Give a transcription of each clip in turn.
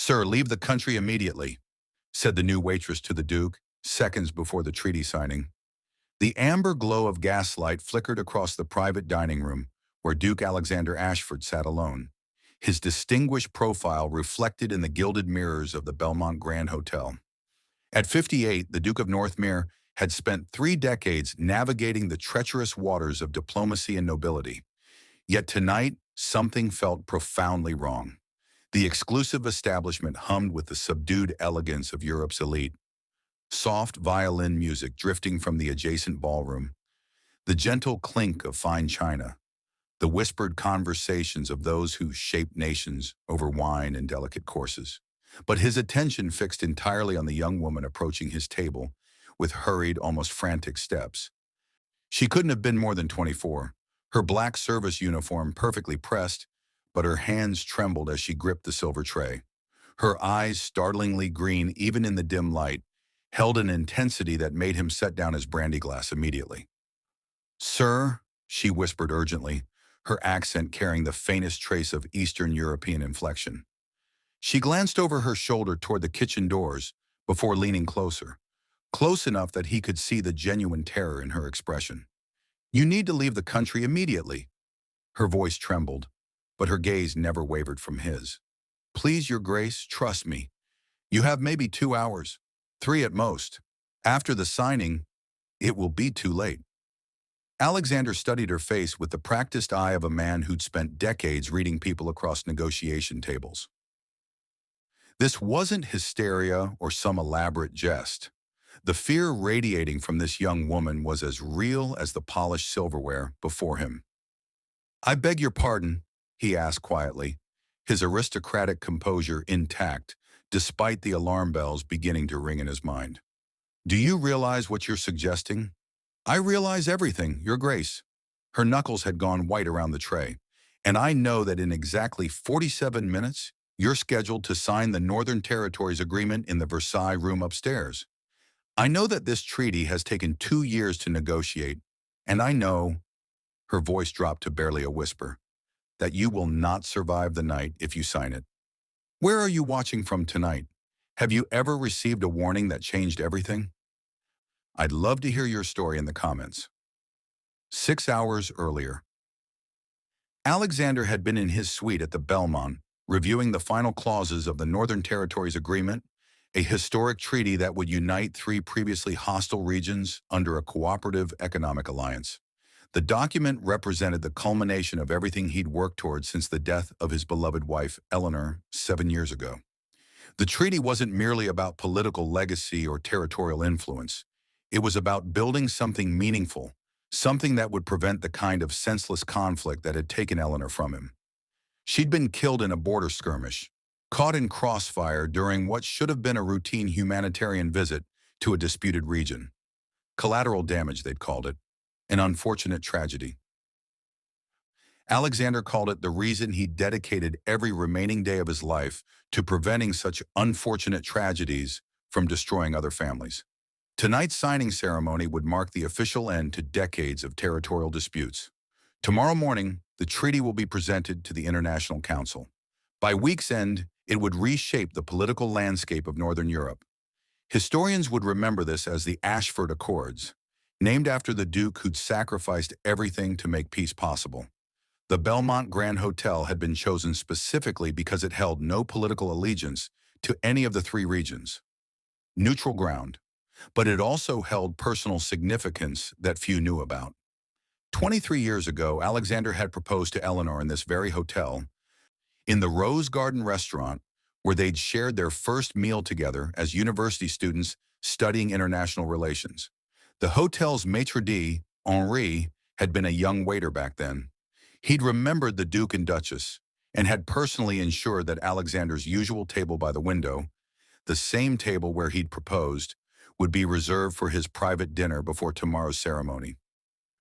"Sir, leave the country immediately," said the new waitress to the Duke, seconds before the treaty signing. The amber glow of gaslight flickered across the private dining room where Duke Alexander Ashford sat alone, his distinguished profile reflected in the gilded mirrors of the Belmont Grand Hotel. At 58, the Duke of Northmere had spent 3 decades navigating the treacherous waters of diplomacy and nobility. Yet tonight, something felt profoundly wrong. The exclusive establishment hummed with the subdued elegance of Europe's elite. Soft violin music drifting from the adjacent ballroom, the gentle clink of fine china, the whispered conversations of those who shaped nations over wine and delicate courses. But his attention fixed entirely on the young woman approaching his table with hurried, almost frantic steps. She couldn't have been more than 24, her black service uniform perfectly pressed, but her hands trembled as she gripped the silver tray. Her eyes, startlingly green even in the dim light, held an intensity that made him set down his brandy glass immediately. "Sir," she whispered urgently, her accent carrying the faintest trace of Eastern European inflection. She glanced over her shoulder toward the kitchen doors before leaning closer, close enough that he could see the genuine terror in her expression. "You need to leave the country immediately." Her voice trembled, but her gaze never wavered from his. "Please, Your Grace, trust me. You have maybe 2 hours, 3 at most. After the signing, it will be too late." Alexander studied her face with the practiced eye of a man who'd spent decades reading people across negotiation tables. This wasn't hysteria or some elaborate jest. The fear radiating from this young woman was as real as the polished silverware before him. "I beg your pardon," he asked quietly, his aristocratic composure intact, despite the alarm bells beginning to ring in his mind. "Do you realize what you're suggesting?" "I realize everything, Your Grace." Her knuckles had gone white around the tray. "And I know that in exactly 47 minutes, you're scheduled to sign the Northern Territories Agreement in the Versailles room upstairs. I know that this treaty has taken 2 years to negotiate, and I know," her voice dropped to barely a whisper, "that you will not survive the night if you sign it. Where are you watching from tonight? Have you ever received a warning that changed everything? I'd love to hear your story in the comments." 6 hours earlier, Alexander had been in his suite at the Belmont, reviewing the final clauses of the Northern Territories Agreement, a historic treaty that would unite 3 previously hostile regions under a cooperative economic alliance. The document represented the culmination of everything he'd worked toward since the death of his beloved wife, Eleanor, 7 years ago. The treaty wasn't merely about political legacy or territorial influence. It was about building something meaningful, something that would prevent the kind of senseless conflict that had taken Eleanor from him. She'd been killed in a border skirmish, caught in crossfire during what should have been a routine humanitarian visit to a disputed region. Collateral damage, they'd called it. An unfortunate tragedy. Alexander called it the reason he dedicated every remaining day of his life to preventing such unfortunate tragedies from destroying other families. Tonight's signing ceremony would mark the official end to decades of territorial disputes. Tomorrow morning, the treaty will be presented to the International Council. By week's end, it would reshape the political landscape of Northern Europe. Historians would remember this as the Ashford Accords, named after the Duke who'd sacrificed everything to make peace possible. The Belmont Grand Hotel had been chosen specifically because it held no political allegiance to any of the 3 regions. Neutral ground. But it also held personal significance that few knew about. 23 years ago, Alexander had proposed to Eleanor in this very hotel, in the Rose Garden restaurant, where they'd shared their first meal together as university students studying international relations. The hotel's maitre d', Henri, had been a young waiter back then. He'd remembered the Duke and Duchess, and had personally ensured that Alexander's usual table by the window, the same table where he'd proposed, would be reserved for his private dinner before tomorrow's ceremony.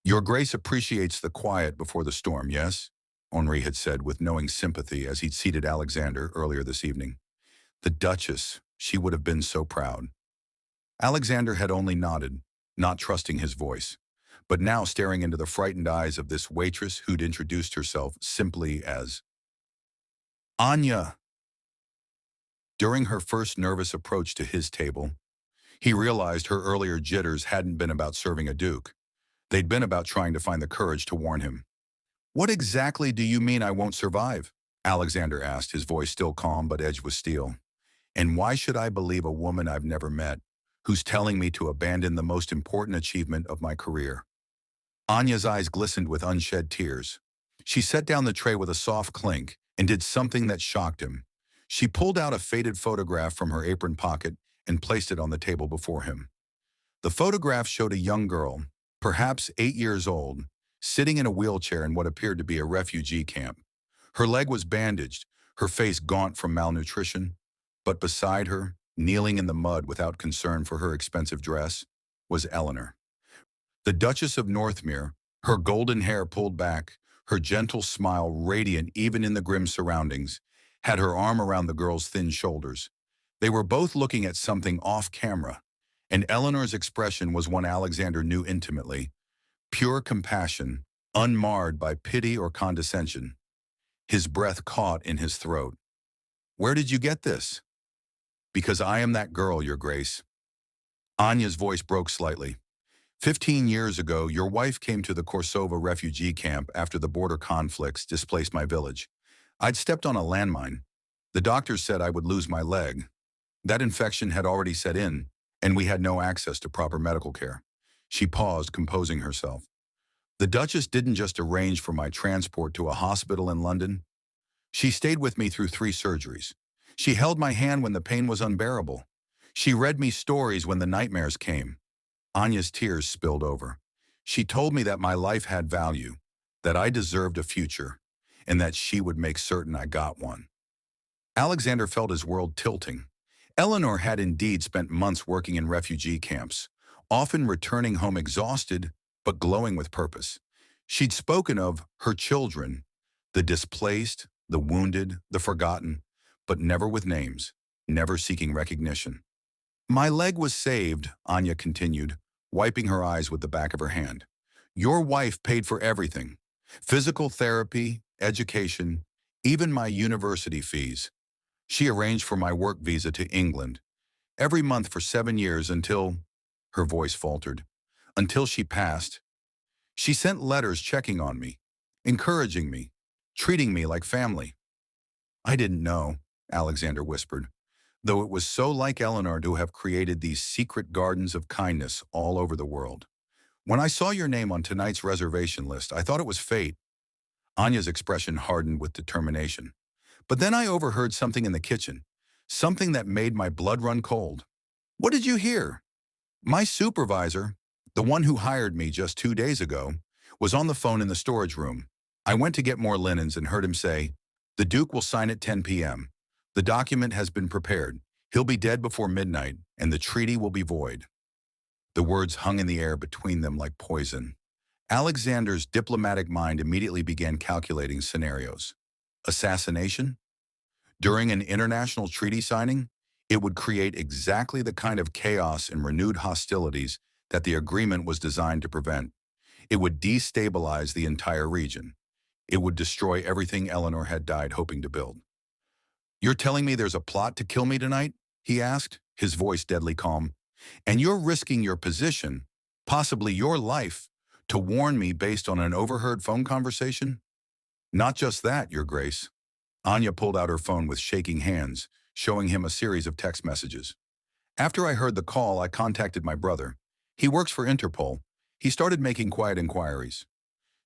"Your Grace appreciates the quiet before the storm, yes?" Henri had said with knowing sympathy as he'd seated Alexander earlier this evening. The Duchess, she would have been so proud. Alexander had only nodded, not trusting his voice, but now staring into the frightened eyes of this waitress who'd introduced herself simply as Anya. During her first nervous approach to his table, he realized her earlier jitters hadn't been about serving a duke. They'd been about trying to find the courage to warn him. "What exactly do you mean I won't survive?" Alexander asked, his voice still calm but edged with steel. "And why should I believe a woman I've never met, who's telling me to abandon the most important achievement of my career?" Anya's eyes glistened with unshed tears. She set down the tray with a soft clink and did something that shocked him. She pulled out a faded photograph from her apron pocket and placed it on the table before him. The photograph showed a young girl, perhaps 8 years old, sitting in a wheelchair in what appeared to be a refugee camp. Her leg was bandaged, her face gaunt from malnutrition, but beside her, kneeling in the mud without concern for her expensive dress, was Eleanor. The Duchess of Northmere, her golden hair pulled back, her gentle smile radiant even in the grim surroundings, had her arm around the girl's thin shoulders. They were both looking at something off camera, and Eleanor's expression was one Alexander knew intimately: pure compassion, unmarred by pity or condescension. His breath caught in his throat. "Where did you get this?" "Because I am that girl, Your Grace." Anya's voice broke slightly. 15 years ago, your wife came to the Korsova refugee camp after the border conflicts displaced my village. I'd stepped on a landmine. The doctors said I would lose my leg. That infection had already set in, and we had no access to proper medical care. She paused, composing herself. The Duchess didn't just arrange for my transport to a hospital in London. She stayed with me through 3 surgeries. She held my hand when the pain was unbearable. She read me stories when the nightmares came. Anya's tears spilled over. She told me that my life had value, that I deserved a future, and that she would make certain I got one. Alexander felt his world tilting. Eleanor had indeed spent months working in refugee camps, often returning home exhausted but glowing with purpose. She'd spoken of her children, the displaced, the wounded, the forgotten, but never with names, never seeking recognition. "My leg was saved," Anya continued, wiping her eyes with the back of her hand. "Your wife paid for everything: physical therapy, education, even my university fees. She arranged for my work visa to England, every month for 7 years until," her voice faltered, "until she passed. She sent letters checking on me, encouraging me, treating me like family." "I didn't know," Alexander whispered, though it was so like Eleanor to have created these secret gardens of kindness all over the world. "When I saw your name on tonight's reservation list, I thought it was fate." Anya's expression hardened with determination. "But then I overheard something in the kitchen, something that made my blood run cold." "What did you hear?" "My supervisor, the one who hired me just 2 days ago, was on the phone in the storage room. I went to get more linens and heard him say, 'The Duke will sign at 10 p.m. The document has been prepared. He'll be dead before midnight, and the treaty will be void.'" The words hung in the air between them like poison. Alexander's diplomatic mind immediately began calculating scenarios. Assassination? During an international treaty signing, it would create exactly the kind of chaos and renewed hostilities that the agreement was designed to prevent. It would destabilize the entire region. It would destroy everything Eleanor had died hoping to build. "You're telling me there's a plot to kill me tonight?" he asked, his voice deadly calm. "And you're risking your position, possibly your life, to warn me based on an overheard phone conversation?" "Not just that, Your Grace." Anya pulled out her phone with shaking hands, showing him a series of text messages. "After I heard the call, I contacted my brother. He works for Interpol. He started making quiet inquiries."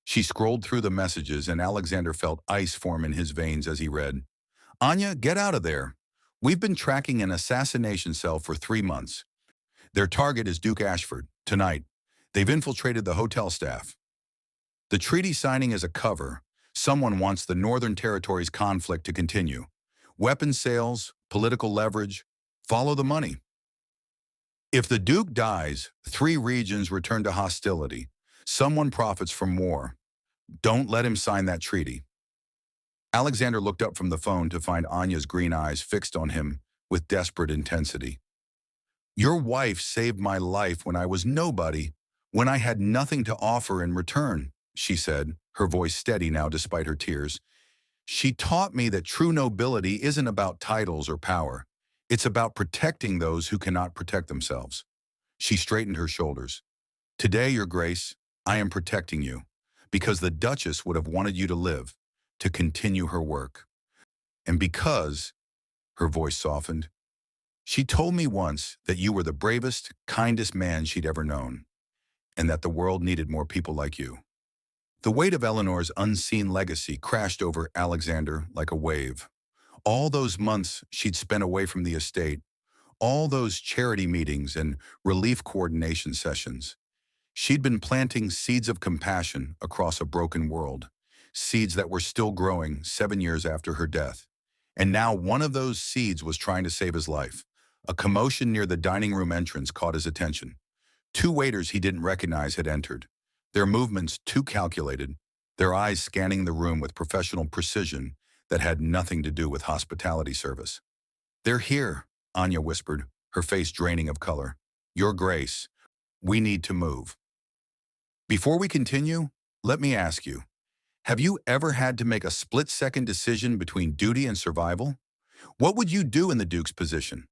She scrolled through the messages, and Alexander felt ice form in his veins as he read. "Anya, get out of there. We've been tracking an assassination cell for 3 months. Their target is Duke Ashford, tonight. They've infiltrated the hotel staff. The treaty signing is a cover. Someone wants the Northern Territories conflict to continue. Weapons sales, political leverage, follow the money. If the Duke dies, 3 regions return to hostility. Someone profits from war. Don't let him sign that treaty." Alexander looked up from the phone to find Anya's green eyes fixed on him with desperate intensity. "Your wife saved my life when I was nobody, when I had nothing to offer in return," she said, her voice steady now despite her tears. "She taught me that true nobility isn't about titles or power. It's about protecting those who cannot protect themselves. She straightened her shoulders. Today, Your Grace, I am protecting you, because the Duchess would have wanted you to live, to continue her work. And because, her voice softened, she told me once that you were the bravest, kindest man she'd ever known, and that the world needed more people like you. The weight of Eleanor's unseen legacy crashed over Alexander like a wave. All those months she'd spent away from the estate, all those charity meetings and relief coordination sessions. She'd been planting seeds of compassion across a broken world, seeds that were still growing 7 years after her death. And now one of those seeds was trying to save his life. A commotion near the dining room entrance caught his attention. Two waiters he didn't recognize had entered, their movements too calculated, their eyes scanning the room with professional precision that had nothing to do with hospitality service. "They're here," Anya whispered, her face draining of color. "Your Grace, we need to move." Before we continue, let me ask you, have you ever had to make a split-second decision between duty and survival? What would you do in the Duke's position?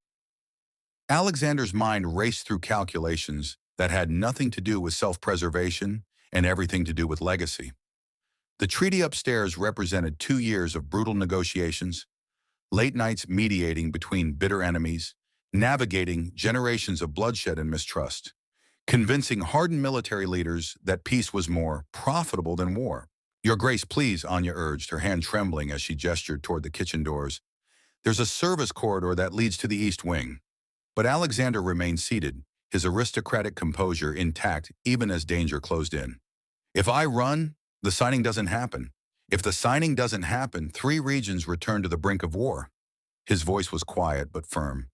Alexander's mind raced through calculations that had nothing to do with self-preservation and everything to do with legacy. The treaty upstairs represented 2 years of brutal negotiations, late nights mediating between bitter enemies, navigating generations of bloodshed and mistrust, convincing hardened military leaders that peace was more profitable than war. "Your Grace, please," Anya urged, her hand trembling as she gestured toward the kitchen doors. "There's a service corridor that leads to the East Wing." But Alexander remained seated, his aristocratic composure intact even as danger closed in. "If I run, the signing doesn't happen. If the signing doesn't happen, 3 regions return to the brink of war." His voice was quiet but firm.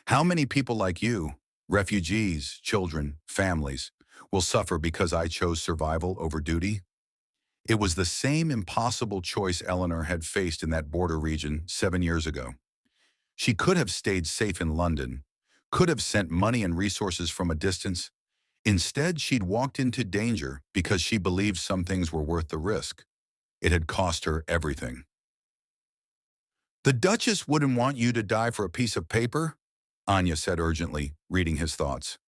"How many people like you, refugees, children, families, will suffer because I chose survival over duty?" It was the same impossible choice Eleanor had faced in that border region 7 years ago. She could have stayed safe in London, could have sent money and resources from a distance. Instead, she'd walked into danger because she believed some things were worth the risk. It had cost her everything. "The Duchess wouldn't want you to die for a piece of paper?" Anya said urgently, reading his thoughts.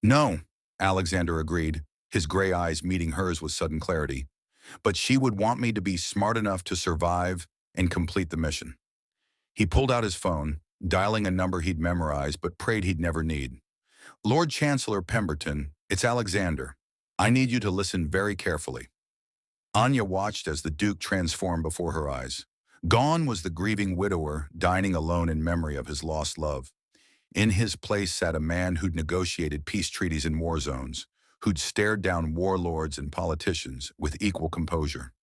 "No," Alexander agreed, his gray eyes meeting hers with sudden clarity. "But she would want me to be smart enough to survive and complete the mission." He pulled out his phone, dialing a number he'd memorized but prayed he'd never need. "Lord Chancellor Pemberton, it's Alexander. I need you to listen very carefully." Anya watched as the Duke transformed before her eyes. Gone was the grieving widower dining alone in memory of his lost love. In his place sat a man who'd negotiated peace treaties in war zones, who'd stared down warlords and politicians with equal composure.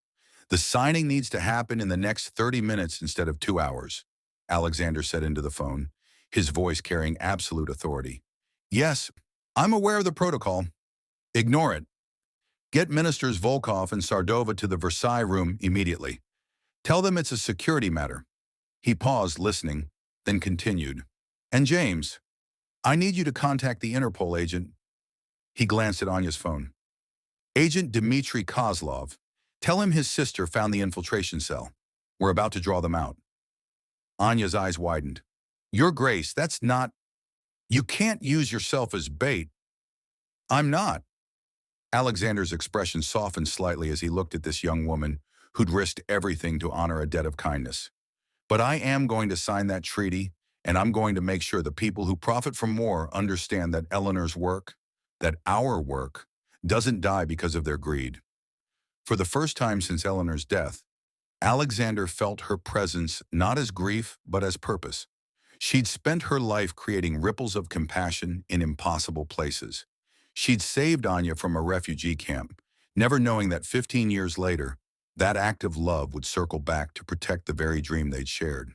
"The signing needs to happen in the next 30 minutes instead of 2 hours, Alexander said into the phone, his voice carrying absolute authority. "Yes, I'm aware of the protocol. Ignore it. Get Ministers Volkov and Sardova to the Versailles room immediately. Tell them it's a security matter." He paused, listening, then continued. "And James, I need you to contact the Interpol agent." He glanced at Anya's phone. "Agent Dmitry Kozlov. Tell him his sister found the infiltration cell. We're about to draw them out." Anya's eyes widened. "Your Grace, that's not... You can't use yourself as bait." "I'm not." Alexander's expression softened slightly as he looked at this young woman who'd risked everything to honor a debt of kindness. "But I am going to sign that treaty, and I'm going to make sure the people who profit from war understand that Eleanor's work, that our work, doesn't die because of their greed." For the first time since Eleanor's death, Alexander felt her presence not as grief but as purpose. She'd spent her life creating ripples of compassion in impossible places. She'd saved Anya from a refugee camp, never knowing that 15 years later, that act of love would circle back to protect the very dream they'd shared.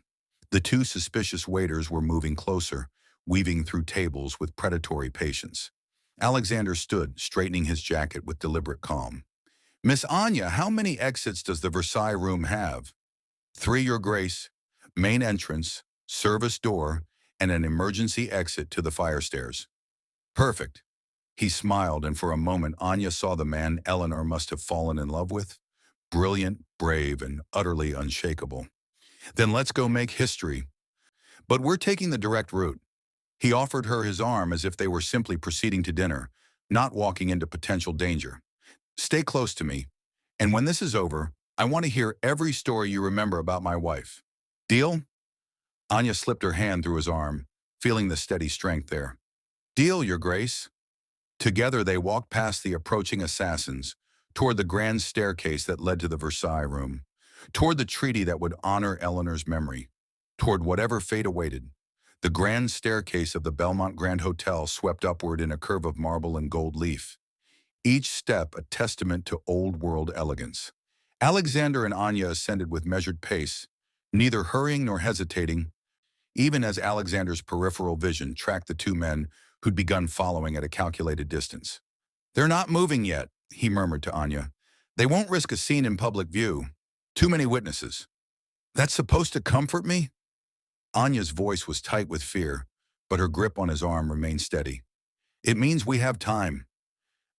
The two suspicious waiters were moving closer, weaving through tables with predatory patience. Alexander stood, straightening his jacket with deliberate calm. "Miss Anya, how many exits does the Versailles room have?" "3, Your Grace. Main entrance, service door, and an emergency exit to the fire stairs." "Perfect." He smiled, and for a moment Anya saw the man Eleanor must have fallen in love with. Brilliant, brave, and utterly unshakable. "Then let's go make history." But we're taking the direct route. He offered her his arm as if they were simply proceeding to dinner, not walking into potential danger. Stay close to me, and when this is over, I want to hear every story you remember about my wife. Deal? Anya slipped her hand through his arm, feeling the steady strength there. Deal, Your Grace. Together they walked past the approaching assassins, toward the grand staircase that led to the Versailles room, toward the treaty that would honor Eleanor's memory, toward whatever fate awaited. The grand staircase of the Belmont Grand Hotel swept upward in a curve of marble and gold leaf, each step a testament to old-world elegance. Alexander and Anya ascended with measured pace, neither hurrying nor hesitating, even as Alexander's peripheral vision tracked the two men who'd begun following at a calculated distance. They're not moving yet, he murmured to Anya. They won't risk a scene in public view. Too many witnesses. That's supposed to comfort me? Anya's voice was tight with fear, but her grip on his arm remained steady. It means we have time.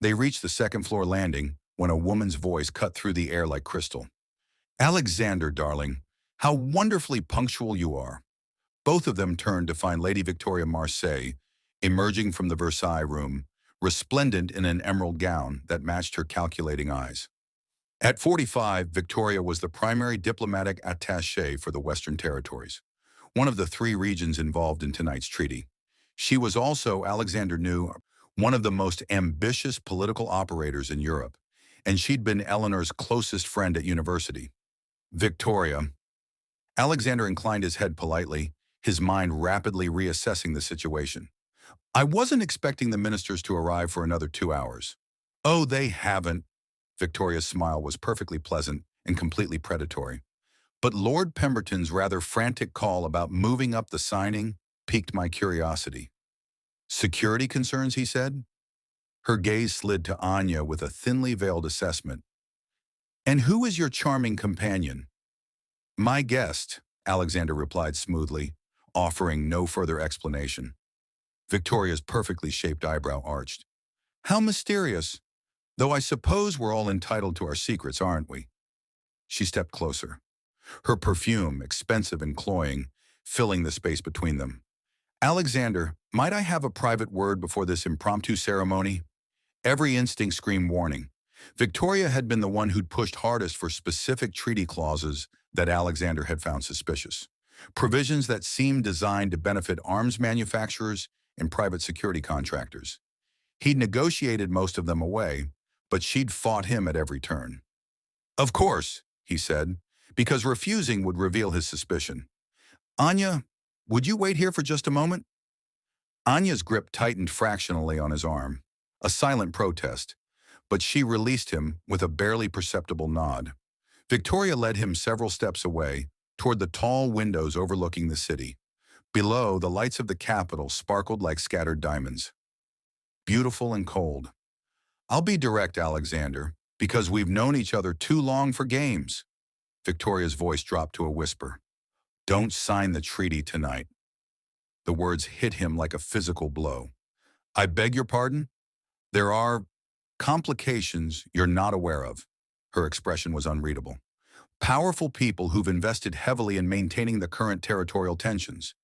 They reached the second-floor landing when a woman's voice cut through the air like crystal. Alexander, darling, how wonderfully punctual you are. Both of them turned to find Lady Victoria Marseille emerging from the Versailles room, resplendent in an emerald gown that matched her calculating eyes. At 45, Victoria was the primary diplomatic attaché for the Western Territories, one of the three regions involved in tonight's treaty. She was also, Alexander knew, one of the most ambitious political operators in Europe, and she'd been Eleanor's closest friend at university. Victoria. Alexander inclined his head politely, his mind rapidly reassessing the situation. I wasn't expecting the ministers to arrive for another 2 hours. Oh, they haven't. Victoria's smile was perfectly pleasant and completely predatory. But Lord Pemberton's rather frantic call about moving up the signing piqued my curiosity. Security concerns, he said. Her gaze slid to Anya with a thinly veiled assessment. And who is your charming companion? My guest, Alexander replied smoothly, offering no further explanation. Victoria's perfectly shaped eyebrow arched. How mysterious, though I suppose we're all entitled to our secrets, aren't we? She stepped closer, her perfume, expensive and cloying, filling the space between them. Alexander, might I have a private word before this impromptu ceremony? Every instinct screamed warning. Victoria had been the one who'd pushed hardest for specific treaty clauses that Alexander had found suspicious. Provisions that seemed designed to benefit arms manufacturers and private security contractors. He'd negotiated most of them away, but she'd fought him at every turn. Of course, he said, because refusing would reveal his suspicion. Anya, would you wait here for just a moment? Anya's grip tightened fractionally on his arm, a silent protest, but she released him with a barely perceptible nod. Victoria led him several steps away, toward the tall windows overlooking the city. Below, the lights of the capital sparkled like scattered diamonds. Beautiful and cold. I'll be direct, Alexander, because we've known each other too long for games. Victoria's voice dropped to a whisper. Don't sign the treaty tonight. The words hit him like a physical blow. I beg your pardon? There are complications you're not aware of. Her expression was unreadable. Powerful people who've invested heavily in maintaining the current territorial tensions.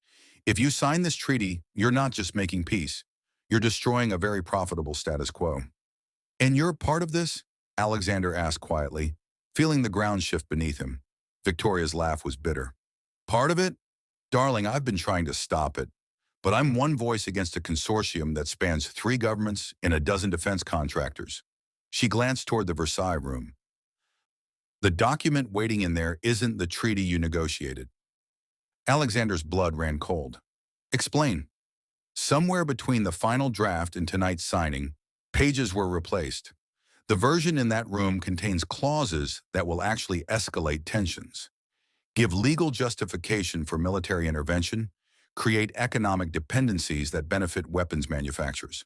If you sign this treaty, you're not just making peace. You're destroying a very profitable status quo. And you're part of this? Alexander asked quietly, feeling the ground shift beneath him. Victoria's laugh was bitter. Part of it? Darling, I've been trying to stop it. But I'm one voice against a consortium that spans 3 governments and a dozen defense contractors. She glanced toward the Versailles room. The document waiting in there isn't the treaty you negotiated. Alexander's blood ran cold. Explain. Somewhere between the final draft and tonight's signing, pages were replaced. The version in that room contains clauses that will actually escalate tensions, give legal justification for military intervention, create economic dependencies that benefit weapons manufacturers.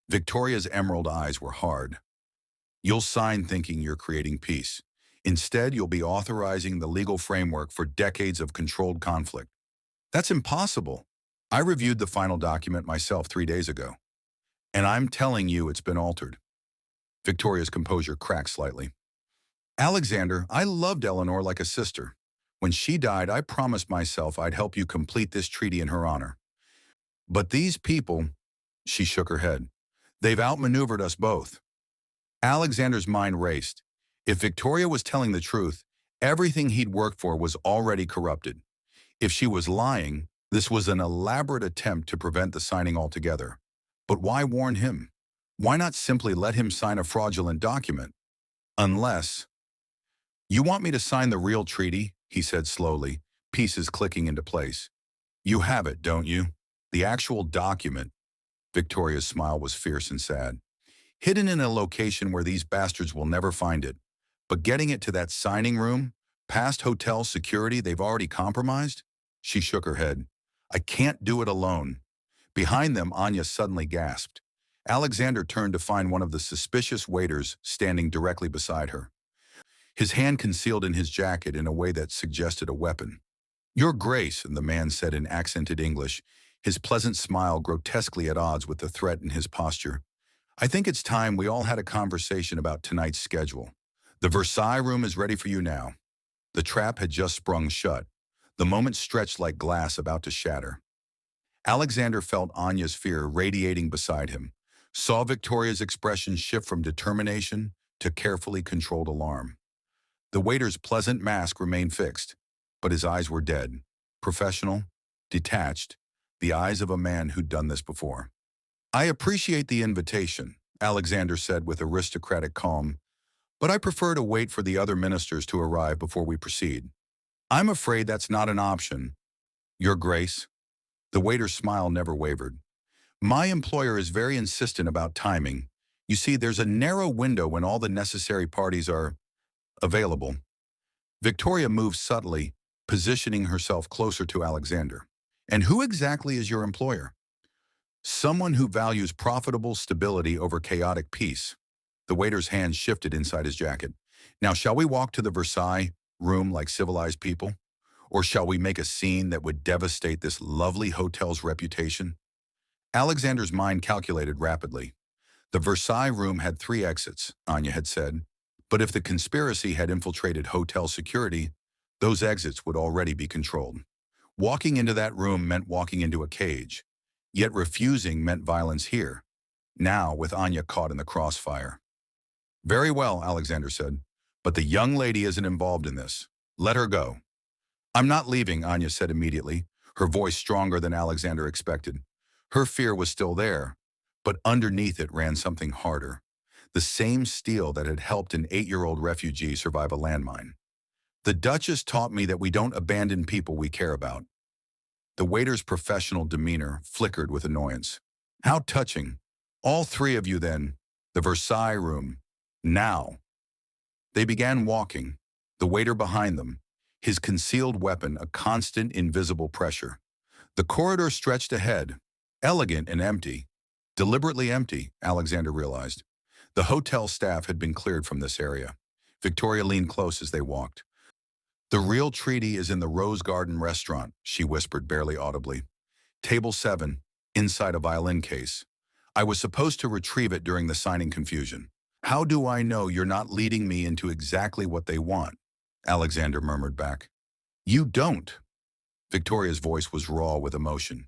Victoria's emerald eyes were hard. You'll sign thinking you're creating peace. Instead, you'll be authorizing the legal framework for decades of controlled conflict. That's impossible. I reviewed the final document myself 3 days ago, and I'm telling you it's been altered. Victoria's composure cracked slightly. Alexander, I loved Eleanor like a sister. When she died, I promised myself I'd help you complete this treaty in her honor. But these people, she shook her head, they've outmaneuvered us both. Alexander's mind raced. If Victoria was telling the truth, everything he'd worked for was already corrupted. If she was lying, this was an elaborate attempt to prevent the signing altogether. But why warn him? Why not simply let him sign a fraudulent document? Unless, you want me to sign the real treaty, he said slowly, pieces clicking into place. You have it, don't you? The actual document. Victoria's smile was fierce and sad. Hidden in a location where these bastards will never find it. But getting it to that signing room, past hotel security they've already compromised? She shook her head. I can't do it alone. Behind them, Anya suddenly gasped. Alexander turned to find one of the suspicious waiters standing directly beside her, his hand concealed in his jacket in a way that suggested a weapon. Your Grace, the man said in accented English, his pleasant smile grotesquely at odds with the threat in his posture. I think it's time we all had a conversation about tonight's schedule. The Versailles room is ready for you now. The trap had just sprung shut. The moment stretched like glass about to shatter. Alexander felt Anya's fear radiating beside him, saw Victoria's expression shift from determination to carefully controlled alarm. The waiter's pleasant mask remained fixed, but his eyes were dead, professional, detached, the eyes of a man who'd done this before. I appreciate the invitation, Alexander said with aristocratic calm, but I prefer to wait for the other ministers to arrive before we proceed. I'm afraid that's not an option. Your Grace. The waiter's smile never wavered. My employer is very insistent about timing. You see, there's a narrow window when all the necessary parties are available. Victoria moved subtly, positioning herself closer to Alexander. And who exactly is your employer? Someone who values profitable stability over chaotic peace. The waiter's hand shifted inside his jacket. Now, shall we walk to the Versailles room like civilized people? Or shall we make a scene that would devastate this lovely hotel's reputation? Alexander's mind calculated rapidly. The Versailles room had 3 exits, Anya had said, but if the conspiracy had infiltrated hotel security, those exits would already be controlled. Walking into that room meant walking into a cage, yet refusing meant violence here, now with Anya caught in the crossfire. Very well, Alexander said, but the young lady isn't involved in this. Let her go. I'm not leaving, Anya said immediately, her voice stronger than Alexander expected. Her fear was still there, but underneath it ran something harder, the same steel that had helped an 8-year-old refugee survive a landmine. The Duchess taught me that we don't abandon people we care about. The waiter's professional demeanor flickered with annoyance. How touching. All 3 of you then. The Versailles room. Now. They began walking, the waiter behind them, his concealed weapon a constant invisible pressure. The corridor stretched ahead, elegant and empty. Deliberately empty, Alexander realized. The hotel staff had been cleared from this area. Victoria leaned close as they walked. The real treaty is in the Rose Garden restaurant, she whispered barely audibly. Table 7, inside a violin case. I was supposed to retrieve it during the signing confusion. How do I know you're not leading me into exactly what they want? Alexander murmured back. You don't. Victoria's voice was raw with emotion.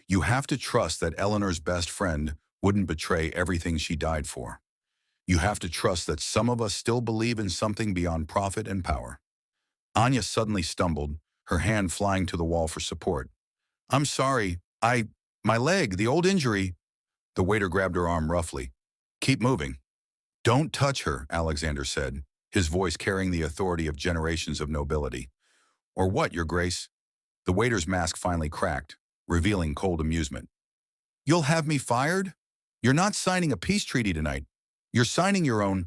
You have to trust that Eleanor's best friend wouldn't betray everything she died for. You have to trust that some of us still believe in something beyond profit and power. Anya suddenly stumbled, her hand flying to the wall for support. I'm sorry, my leg, the old injury. The waiter grabbed her arm roughly. Keep moving. Don't touch her, Alexander said, his voice carrying the authority of generations of nobility. Or what, Your Grace? The waiter's mask finally cracked, revealing cold amusement. You'll have me fired? You're not signing a peace treaty tonight. You're signing your own.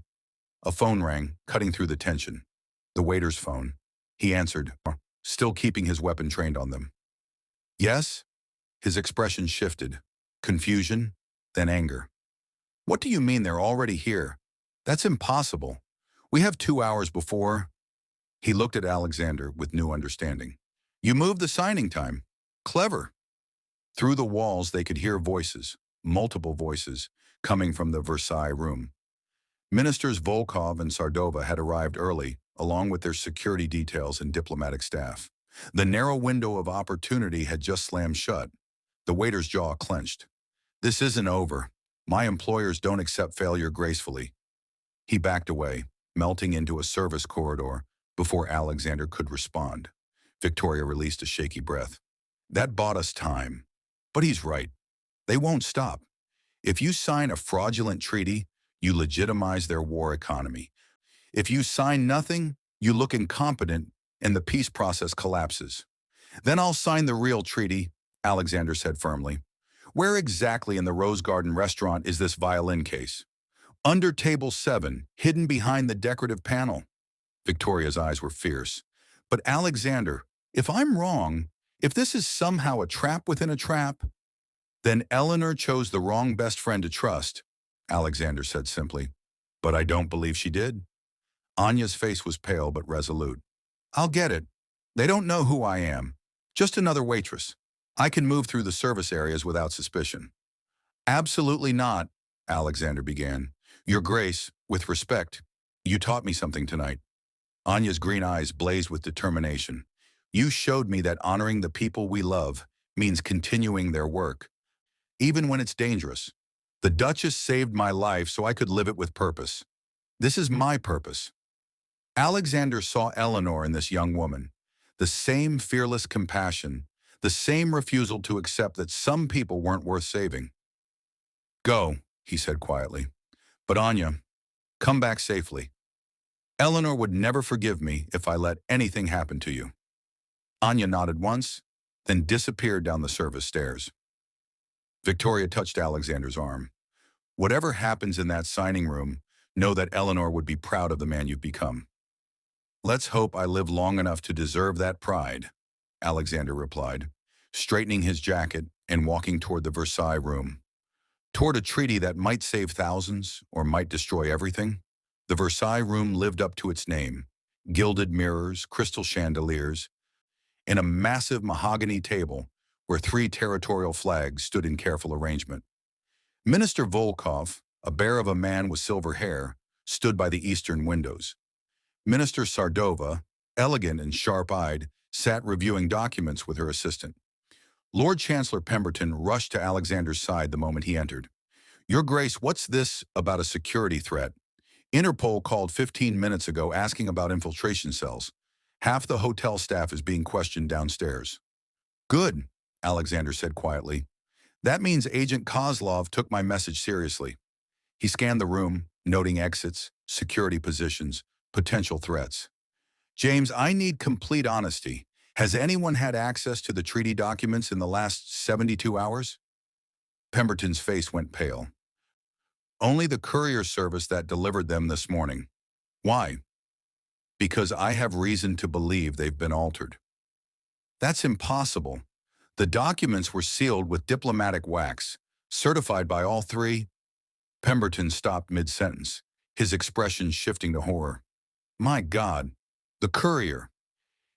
A phone rang, cutting through the tension. The waiter's phone. He answered, still keeping his weapon trained on them. Yes? His expression shifted. Confusion, then anger. What do you mean they're already here? That's impossible. We have 2 hours before. He looked at Alexander with new understanding. You moved the signing time. Clever. Through the walls they could hear voices, multiple voices, coming from the Versailles room. Ministers Volkov and Sardova had arrived early, along with their security details and diplomatic staff. The narrow window of opportunity had just slammed shut. The waiter's jaw clenched. This isn't over. My employers don't accept failure gracefully. He backed away, melting into a service corridor before Alexander could respond. Victoria released a shaky breath. That bought us time. But he's right. They won't stop. If you sign a fraudulent treaty, you legitimize their war economy. If you sign nothing, you look incompetent and the peace process collapses. Then I'll sign the real treaty, Alexander said firmly. Where exactly in the Rose Garden restaurant is this violin case? Under table 7, hidden behind the decorative panel. Victoria's eyes were fierce. But Alexander, if I'm wrong, if this is somehow a trap within a trap, then Eleanor chose the wrong best friend to trust, Alexander said simply. But I don't believe she did. Anya's face was pale but resolute. I'll get it. They don't know who I am. Just another waitress. I can move through the service areas without suspicion. Absolutely not, Alexander began. Your Grace, with respect, you taught me something tonight. Anya's green eyes blazed with determination. You showed me that honoring the people we love means continuing their work, even when it's dangerous. The Duchess saved my life so I could live it with purpose. This is my purpose. Alexander saw Eleanor in this young woman, the same fearless compassion, the same refusal to accept that some people weren't worth saving. Go, he said quietly. But Anya, come back safely. Eleanor would never forgive me if I let anything happen to you. Anya nodded once, then disappeared down the service stairs. Victoria touched Alexander's arm. Whatever happens in that signing room, know that Eleanor would be proud of the man you've become. Let's hope I live long enough to deserve that pride, Alexander replied, straightening his jacket and walking toward the Versailles room. Toward a treaty that might save thousands or might destroy everything, the Versailles room lived up to its name: gilded mirrors, crystal chandeliers, and a massive mahogany table where 3 territorial flags stood in careful arrangement. Minister Volkov, a bear of a man with silver hair, stood by the eastern windows. Minister Sardova, elegant and sharp-eyed, sat reviewing documents with her assistant. Lord Chancellor Pemberton rushed to Alexander's side the moment he entered. Your Grace, what's this about a security threat? Interpol called 15 minutes ago asking about infiltration cells. Half the hotel staff is being questioned downstairs. Good, Alexander said quietly. That means Agent Kozlov took my message seriously. He scanned the room, noting exits, security positions, potential threats. James, I need complete honesty. Has anyone had access to the treaty documents in the last 72 hours? Pemberton's face went pale. Only the courier service that delivered them this morning. Why? Because I have reason to believe they've been altered. That's impossible. The documents were sealed with diplomatic wax, certified by all 3. Pemberton stopped mid-sentence, his expression shifting to horror. My God, the courier.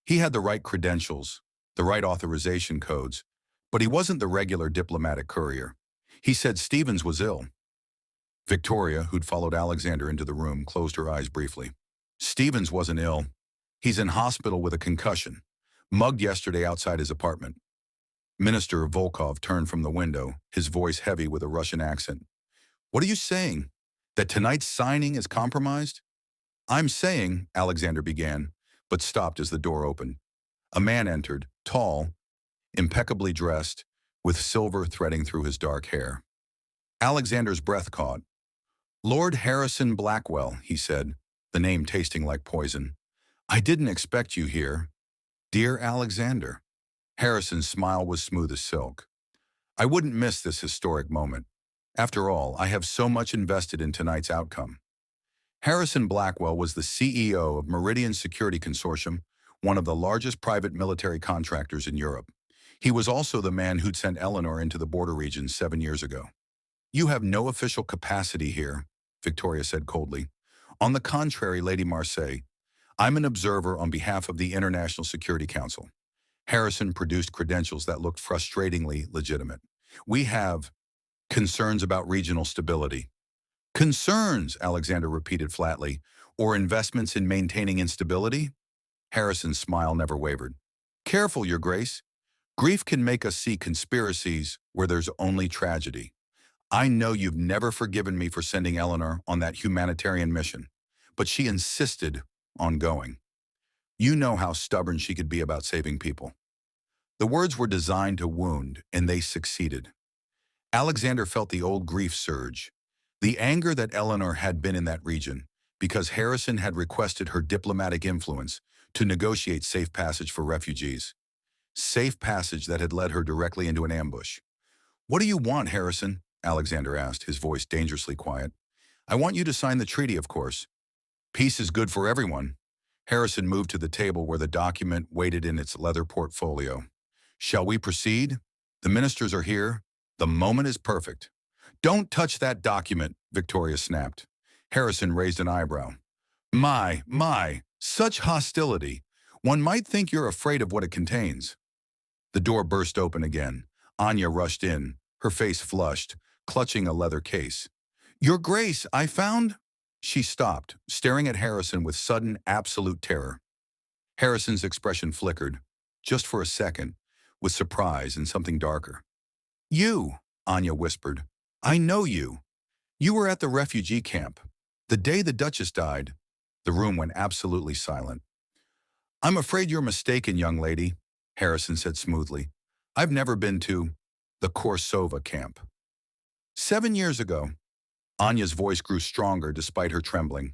He had the right credentials, the right authorization codes, but he wasn't the regular diplomatic courier. He said Stevens was ill. Victoria, who'd followed Alexander into the room, closed her eyes briefly. Stevens wasn't ill. He's in hospital with a concussion, mugged yesterday outside his apartment. Minister Volkov turned from the window, his voice heavy with a Russian accent. What are you saying? That tonight's signing is compromised? I'm saying, Alexander began, but stopped as the door opened. A man entered, tall, impeccably dressed, with silver threading through his dark hair. Alexander's breath caught. Lord Harrison Blackwell, he said, the name tasting like poison. I didn't expect you here. Dear Alexander. Harrison's smile was smooth as silk. I wouldn't miss this historic moment. After all, I have so much invested in tonight's outcome. Harrison Blackwell was the CEO of Meridian Security Consortium, one of the largest private military contractors in Europe. He was also the man who'd sent Eleanor into the border regions 7 years ago. You have no official capacity here, Victoria said coldly. On the contrary, Lady Marseille, I'm an observer on behalf of the International Security Council. Harrison produced credentials that looked frustratingly legitimate. We have concerns about regional stability. Concerns, Alexander repeated flatly, or investments in maintaining instability? Harrison's smile never wavered. Careful, Your Grace. Grief can make us see conspiracies where there's only tragedy. I know you've never forgiven me for sending Eleanor on that humanitarian mission, but she insisted on going. You know how stubborn she could be about saving people. The words were designed to wound, and they succeeded. Alexander felt the old grief surge, the anger that Eleanor had been in that region, because Harrison had requested her diplomatic influence to negotiate safe passage for refugees. Safe passage that had led her directly into an ambush. What do you want, Harrison? Alexander asked, his voice dangerously quiet. I want you to sign the treaty, of course. Peace is good for everyone. Harrison moved to the table where the document waited in its leather portfolio. Shall we proceed? The ministers are here. The moment is perfect. Don't touch that document, Victoria snapped. Harrison raised an eyebrow. My, such hostility. One might think you're afraid of what it contains. The door burst open again. Anya rushed in, her face flushed, clutching a leather case. Your Grace, I found... She stopped, staring at Harrison with sudden, absolute terror. Harrison's expression flickered, just for a second, with surprise and something darker. You, Anya whispered. I know you. You were at the refugee camp. The day the Duchess died. The room went absolutely silent. I'm afraid you're mistaken, young lady, Harrison said smoothly. I've never been to the Korsova camp. 7 years ago, Anya's voice grew stronger despite her trembling.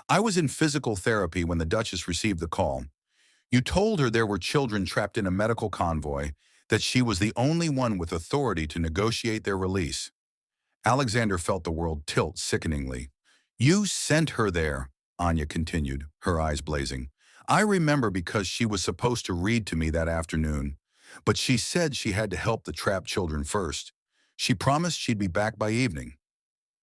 I was in physical therapy when the Duchess received the call. You told her there were children trapped in a medical convoy, that she was the only one with authority to negotiate their release. Alexander felt the world tilt sickeningly. You sent her there, Anya continued, her eyes blazing. I remember because she was supposed to read to me that afternoon, but she said she had to help the trapped children first. She promised she'd be back by evening.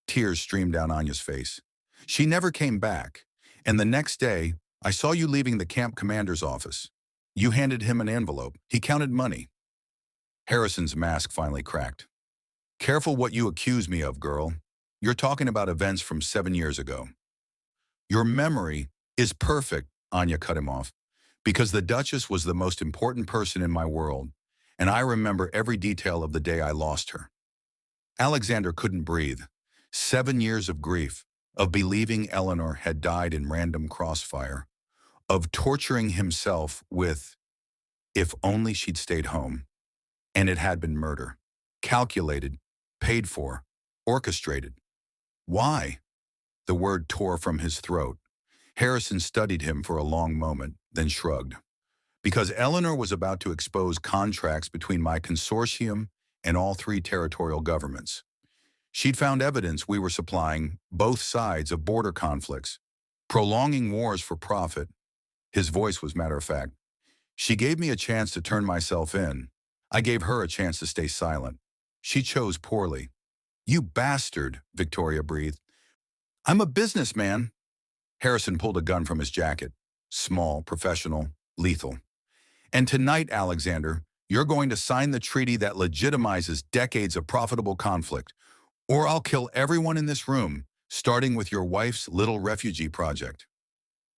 Tears streamed down Anya's face. She never came back, and the next day, I saw you leaving the camp commander's office. You handed him an envelope. He counted money. Harrison's mask finally cracked. Careful what you accuse me of, girl. You're talking about events from 7 years ago. Your memory is perfect, Anya cut him off, because the Duchess was the most important person in my world, and I remember every detail of the day I lost her. Alexander couldn't breathe. 7 years of grief, of believing Eleanor had died in random crossfire, of torturing himself with, if only she'd stayed home. And it had been murder. Calculated, paid for, orchestrated. Why? The word tore from his throat. Harrison studied him for a long moment, then shrugged. Because Eleanor was about to expose contracts between my consortium and all 3 territorial governments. She'd found evidence we were supplying both sides of border conflicts, prolonging wars for profit. His voice was matter-of-fact. She gave me a chance to turn myself in. I gave her a chance to stay silent. She chose poorly. You bastard, Victoria breathed. I'm a businessman. Harrison pulled a gun from his jacket. Small, professional, lethal. And tonight, Alexander, you're going to sign the treaty that legitimizes decades of profitable conflict, or I'll kill everyone in this room, starting with your wife's little refugee project.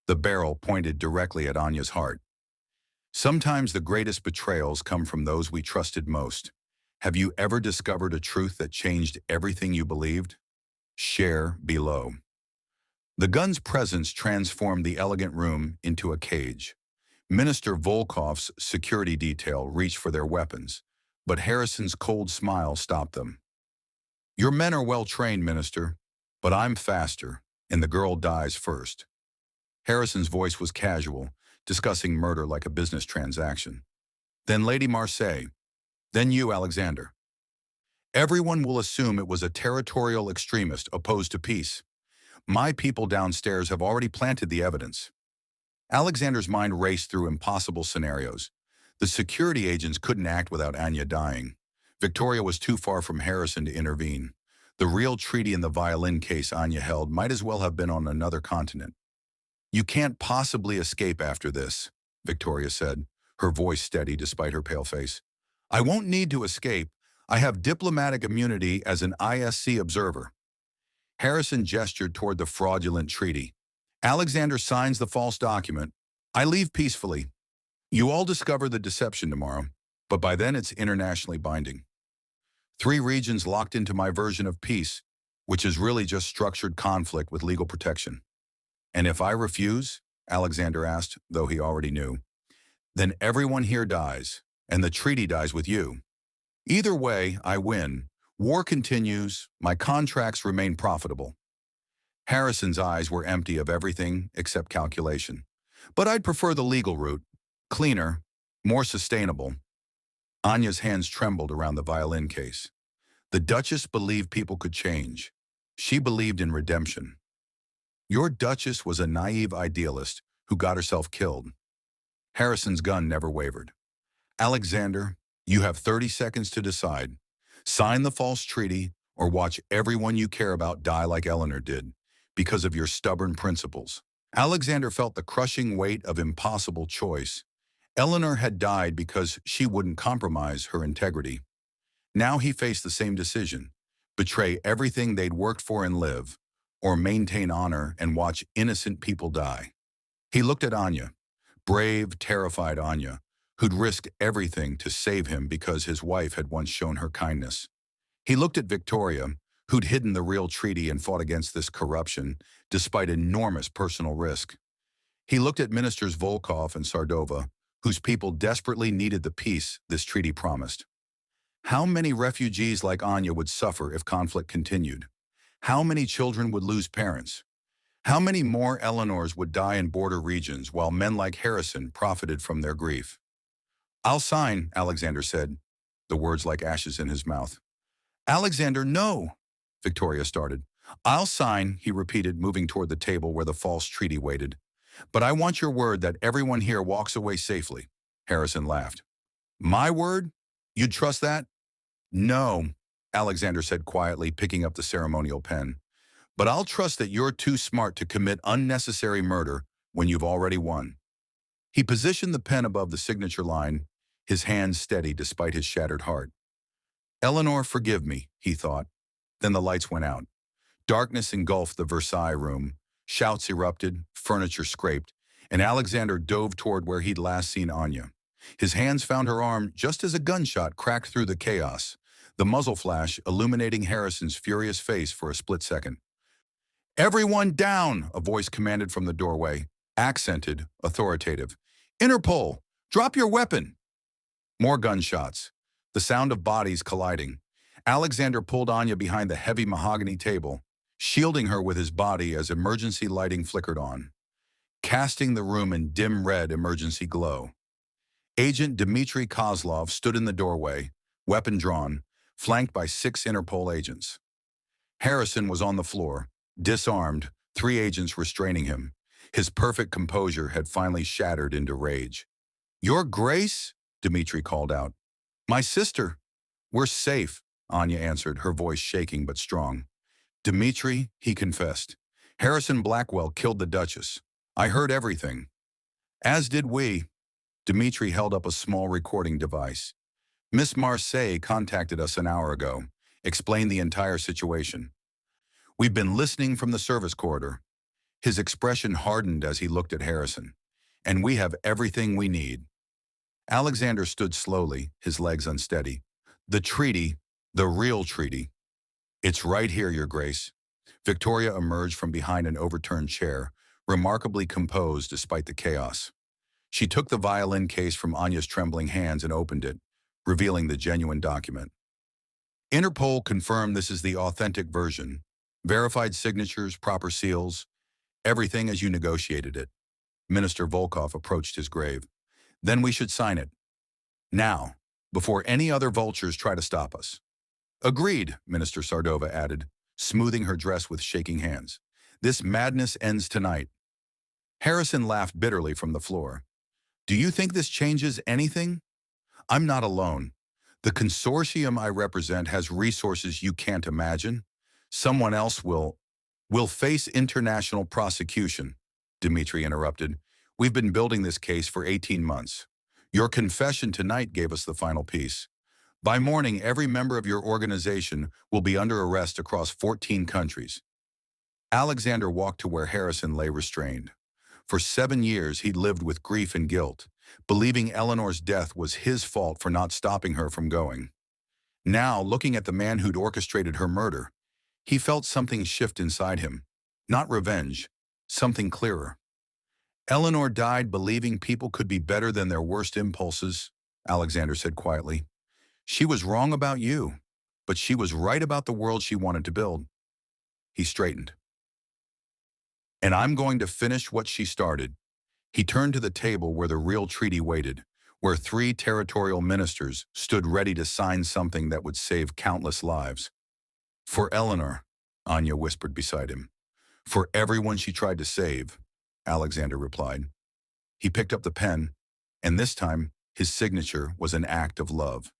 The barrel pointed directly at Anya's heart. Sometimes the greatest betrayals come from those we trusted most. Have you ever discovered a truth that changed everything you believed? Share below. The gun's presence transformed the elegant room into a cage. Minister Volkov's security detail reached for their weapons, but Harrison's cold smile stopped them. Your men are well trained, Minister, but I'm faster, and the girl dies first. Harrison's voice was casual, discussing murder like a business transaction. Then Lady Marseille. Then you, Alexander. Everyone will assume it was a territorial extremist opposed to peace. My people downstairs have already planted the evidence. Alexander's mind raced through impossible scenarios. The security agents couldn't act without Anya dying. Victoria was too far from Harrison to intervene. The real treaty in the violin case Anya held might as well have been on another continent. You can't possibly escape after this, Victoria said, her voice steady despite her pale face. I won't need to escape. I have diplomatic immunity as an ISC observer. Harrison gestured toward the fraudulent treaty. Alexander signs the false document. I leave peacefully. You all discover the deception tomorrow, but by then it's internationally binding. 3 regions locked into my version of peace, which is really just structured conflict with legal protection. And if I refuse, Alexander asked, though he already knew, then everyone here dies, and the treaty dies with you. Either way, I win. War continues, my contracts remain profitable. Harrison's eyes were empty of everything except calculation. But I'd prefer the legal route. Cleaner, more sustainable. Anya's hands trembled around the violin case. The Duchess believed people could change. She believed in redemption. Your Duchess was a naive idealist who got herself killed. Harrison's gun never wavered. Alexander, you have 30 seconds to decide. Sign the false treaty or watch everyone you care about die like Eleanor did because of your stubborn principles. Alexander felt the crushing weight of impossible choice. Eleanor had died because she wouldn't compromise her integrity. Now he faced the same decision: betray everything they'd worked for and live, or maintain honor and watch innocent people die. He looked at Anya, brave, terrified Anya, who'd risked everything to save him because his wife had once shown her kindness. He looked at Victoria, who'd hidden the real treaty and fought against this corruption, despite enormous personal risk. He looked at Ministers Volkov and Sardova, whose people desperately needed the peace this treaty promised. How many refugees like Anya would suffer if conflict continued? How many children would lose parents? How many more Eleanors would die in border regions while men like Harrison profited from their grief? I'll sign, Alexander said, the words like ashes in his mouth. Alexander, no, Victoria started. I'll sign, he repeated, moving toward the table where the false treaty waited. But I want your word that everyone here walks away safely. Harrison laughed. My word? You'd trust that? No, Alexander said quietly, picking up the ceremonial pen. But I'll trust that you're too smart to commit unnecessary murder when you've already won. He positioned the pen above the signature line, his hands steady despite his shattered heart. Eleanor, forgive me, he thought. Then the lights went out. Darkness engulfed the Versailles room. Shouts erupted, furniture scraped, and Alexander dove toward where he'd last seen Anya. His hands found her arm just as a gunshot cracked through the chaos, the muzzle flash illuminating Harrison's furious face for a split second. Everyone down, a voice commanded from the doorway, accented, authoritative. Interpol, drop your weapon. More gunshots, the sound of bodies colliding. Alexander pulled Anya behind the heavy mahogany table, shielding her with his body as emergency lighting flickered on, casting the room in dim red emergency glow. Agent Dmitry Kozlov stood in the doorway, weapon drawn, flanked by 6 Interpol agents. Harrison was on the floor, disarmed, 3 agents restraining him. His perfect composure had finally shattered into rage. Your Grace? Dmitry called out. My sister. We're safe, Anya answered, her voice shaking but strong. Dmitry, he confessed. Harrison Blackwell killed the Duchess. I heard everything. As did we. Dmitry held up a small recording device. Miss Marseille contacted us an hour ago, explained the entire situation. We've been listening from the service corridor. His expression hardened as he looked at Harrison. And we have everything we need. Alexander stood slowly, his legs unsteady. The treaty, the real treaty. It's right here, Your Grace. Victoria emerged from behind an overturned chair, remarkably composed despite the chaos. She took the violin case from Anya's trembling hands and opened it, revealing the genuine document. Interpol confirmed this is the authentic version. Verified signatures, proper seals, everything as you negotiated it. Minister Volkov approached his grave. Then we should sign it. Now, before any other vultures try to stop us. Agreed, Minister Sardova added, smoothing her dress with shaking hands. This madness ends tonight. Harrison laughed bitterly from the floor. Do you think this changes anything? I'm not alone. The consortium I represent has resources you can't imagine. Someone else will face international prosecution, Dmitry interrupted. We've been building this case for 18 months. Your confession tonight gave us the final piece. By morning, every member of your organization will be under arrest across 14 countries. Alexander walked to where Harrison lay restrained. For 7 years, he'd lived with grief and guilt, believing Eleanor's death was his fault for not stopping her from going. Now, looking at the man who'd orchestrated her murder, he felt something shift inside him. Not revenge, something clearer. Eleanor died believing people could be better than their worst impulses, Alexander said quietly. She was wrong about you, but she was right about the world she wanted to build. He straightened. And I'm going to finish what she started. He turned to the table where the real treaty waited, where 3 territorial ministers stood ready to sign something that would save countless lives. For Eleanor, Anya whispered beside him. For everyone she tried to save, Alexander replied. He picked up the pen, and this time his signature was an act of love.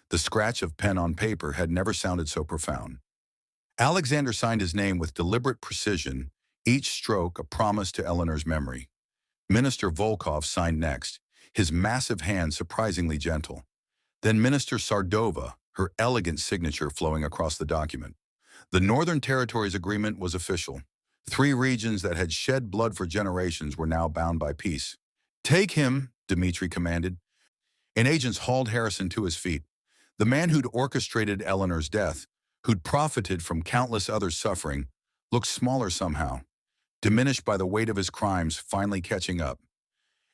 The scratch of pen on paper had never sounded so profound. Alexander signed his name with deliberate precision, each stroke a promise to Eleanor's memory. Minister Volkov signed next, his massive hand surprisingly gentle. Then Minister Sardova, her elegant signature flowing across the document. The Northern Territories Agreement was official. 3 regions that had shed blood for generations were now bound by peace. Take him, Dmitri commanded, and agents hauled Harrison to his feet. The man who'd orchestrated Eleanor's death, who'd profited from countless others' suffering, looked smaller somehow, diminished by the weight of his crimes finally catching up.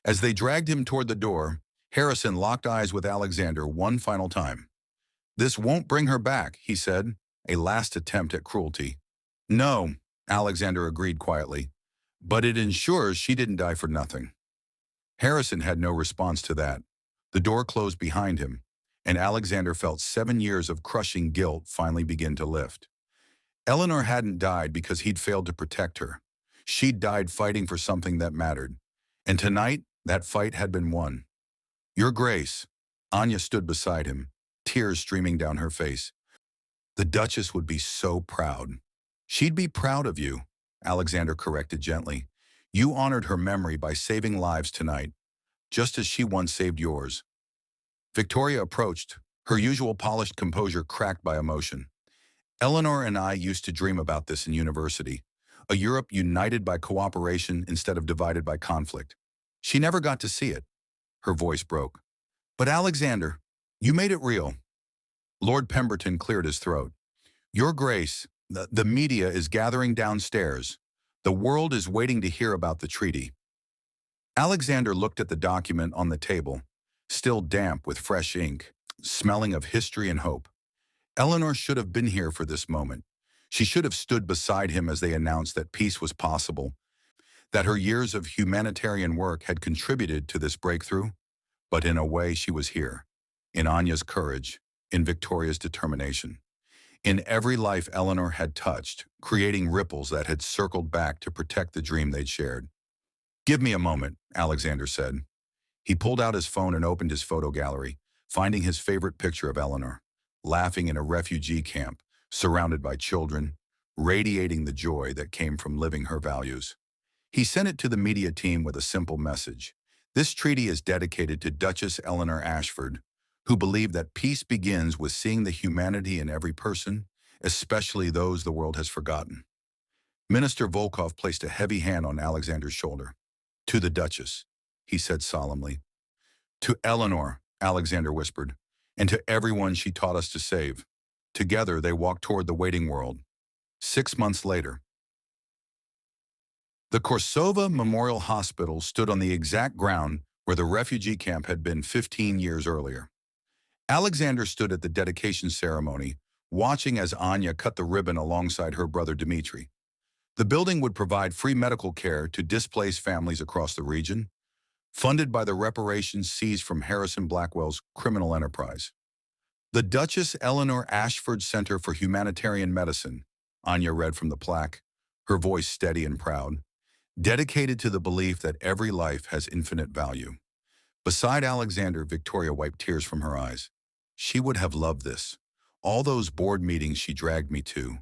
As they dragged him toward the door, Harrison locked eyes with Alexander one final time. This won't bring her back, he said, a last attempt at cruelty. No, Alexander agreed quietly, but it ensures she didn't die for nothing. Harrison had no response to that. The door closed behind him, and Alexander felt 7 years of crushing guilt finally begin to lift. Eleanor hadn't died because he'd failed to protect her. She'd died fighting for something that mattered. And tonight, that fight had been won. Your Grace, Anya stood beside him, tears streaming down her face. The Duchess would be so proud. She'd be proud of you, Alexander corrected gently. You honored her memory by saving lives tonight, just as she once saved yours. Victoria approached, her usual polished composure cracked by emotion. Eleanor and I used to dream about this in university, a Europe united by cooperation instead of divided by conflict. She never got to see it. Her voice broke. But Alexander, you made it real. Lord Pemberton cleared his throat. Your Grace, the media is gathering downstairs. The world is waiting to hear about the treaty. Alexander looked at the document on the table, still damp with fresh ink, smelling of history and hope. Eleanor should have been here for this moment. She should have stood beside him as they announced that peace was possible, that her years of humanitarian work had contributed to this breakthrough. But in a way, she was here, in Anya's courage, in Victoria's determination. In every life Eleanor had touched, creating ripples that had circled back to protect the dream they'd shared. Give me a moment, Alexander said. He pulled out his phone and opened his photo gallery, finding his favorite picture of Eleanor, laughing in a refugee camp, surrounded by children, radiating the joy that came from living her values. He sent it to the media team with a simple message. This treaty is dedicated to Duchess Eleanor Ashford, who believed that peace begins with seeing the humanity in every person, especially those the world has forgotten. Minister Volkov placed a heavy hand on Alexander's shoulder. To the Duchess, he said solemnly. To Eleanor, Alexander whispered, and to everyone she taught us to save. Together they walked toward the waiting world. 6 months later. The Korsova Memorial Hospital stood on the exact ground where the refugee camp had been 15 years earlier. Alexander stood at the dedication ceremony, watching as Anya cut the ribbon alongside her brother Dmitri. The building would provide free medical care to displaced families across the region, funded by the reparations seized from Harrison Blackwell's criminal enterprise. The Duchess Eleanor Ashford Center for Humanitarian Medicine, Anya read from the plaque, her voice steady and proud, dedicated to the belief that every life has infinite value. Beside Alexander, Victoria wiped tears from her eyes. She would have loved this. All those board meetings she dragged me to,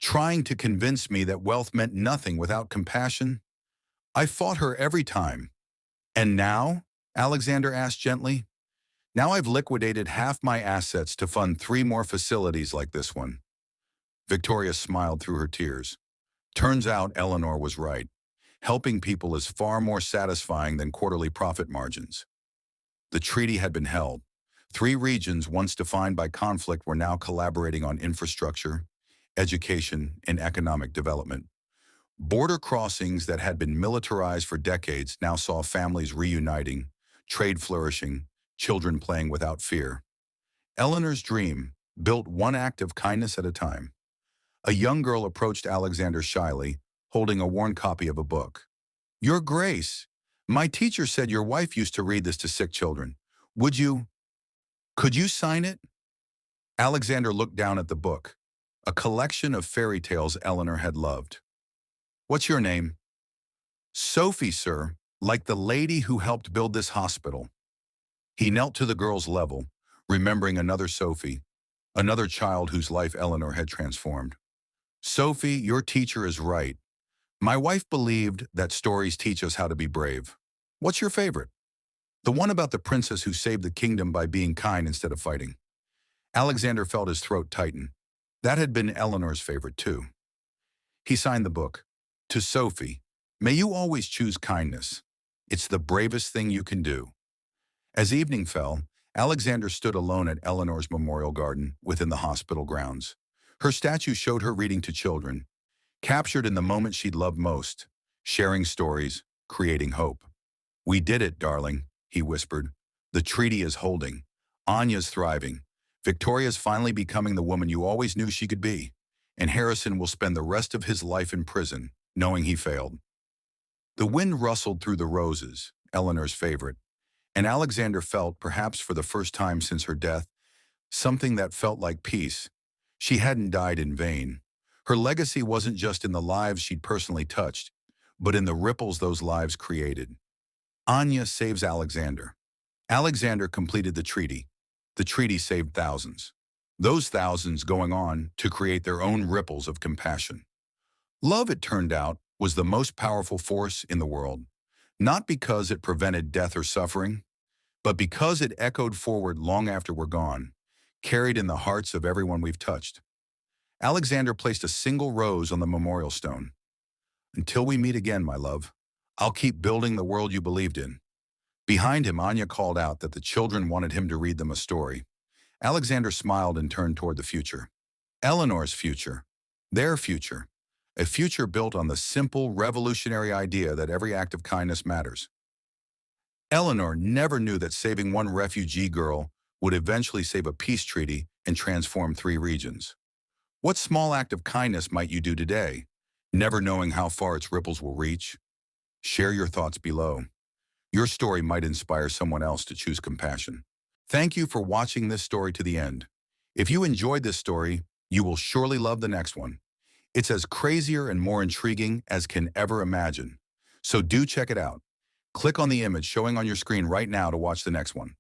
trying to convince me that wealth meant nothing without compassion. I fought her every time. And now? Alexander asked gently. Now I've liquidated half my assets to fund 3 more facilities like this one. Victoria smiled through her tears. Turns out Eleanor was right. Helping people is far more satisfying than quarterly profit margins. The treaty had been held. Three regions once defined by conflict were now collaborating on infrastructure, education, and economic development. Border crossings that had been militarized for decades now saw families reuniting, trade flourishing, children playing without fear. Eleanor's dream, built one act of kindness at a time. A young girl approached Alexander shyly, holding a worn copy of a book. Your Grace, my teacher said your wife used to read this to sick children. Could you sign it? Alexander looked down at the book, a collection of fairy tales Eleanor had loved. What's your name? Sophie, sir, like the lady who helped build this hospital. He knelt to the girl's level, remembering another Sophie, another child whose life Eleanor had transformed. Sophie, your teacher is right. My wife believed that stories teach us how to be brave. What's your favorite? The one about the princess who saved the kingdom by being kind instead of fighting. Alexander felt his throat tighten. That had been Eleanor's favorite too. He signed the book. To Sophie, may you always choose kindness. It's the bravest thing you can do. As evening fell, Alexander stood alone at Eleanor's memorial garden within the hospital grounds. Her statue showed her reading to children, captured in the moment she'd loved most, sharing stories, creating hope. We did it, darling, he whispered. The treaty is holding. Anya's thriving. Victoria's finally becoming the woman you always knew she could be. And Harrison will spend the rest of his life in prison, knowing he failed. The wind rustled through the roses, Eleanor's favorite, and Alexander felt, perhaps for the first time since her death, something that felt like peace. She hadn't died in vain. Her legacy wasn't just in the lives she'd personally touched, but in the ripples those lives created. Anya saves Alexander. Alexander completed the treaty. The treaty saved thousands. Those thousands going on to create their own ripples of compassion. Love, it turned out, was the most powerful force in the world, not because it prevented death or suffering, but because it echoed forward long after we're gone, carried in the hearts of everyone we've touched. Alexander placed a single rose on the memorial stone. Until we meet again, my love, I'll keep building the world you believed in. Behind him, Anya called out that the children wanted him to read them a story. Alexander smiled and turned toward the future. Eleanor's future. Their future. A future built on the simple, revolutionary idea that every act of kindness matters. Eleanor never knew that saving one refugee girl would eventually save a peace treaty and transform three regions. What small act of kindness might you do today, never knowing how far its ripples will reach? Share your thoughts below. Your story might inspire someone else to choose compassion. Thank you for watching this story to the end. If you enjoyed this story, you will surely love the next one. It's as crazier and more intriguing as can ever imagine. So do check it out. Click on the image showing on your screen right now to watch the next one.